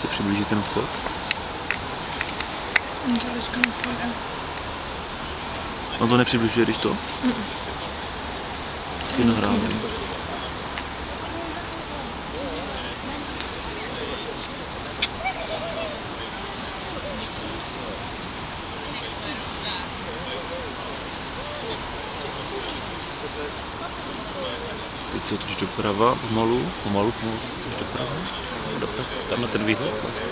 se přiblíží ten vchod. On to nepřibližuje, když to? Taky nahrávám. Teď se toč doprava, pomalu se toč doprava. Tam na ten výhled vlastně.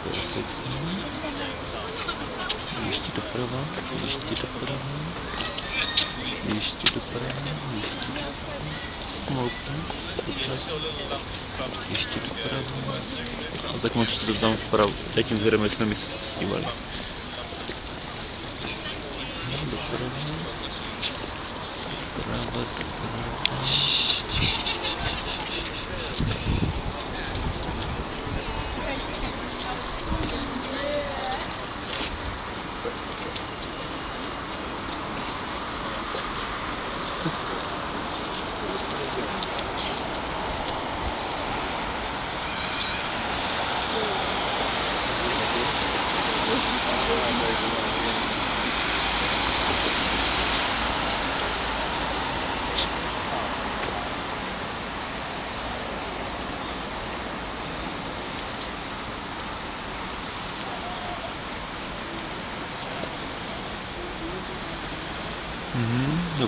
Perfektní. Ještě doprava, ještě doprava. Ještě doprava, ještě doprava. Pomalu, ještě doprava. A tak moc to tam vpravo, tím vzhledem, jak jsme my stívali. Doprava. Mm-hmm.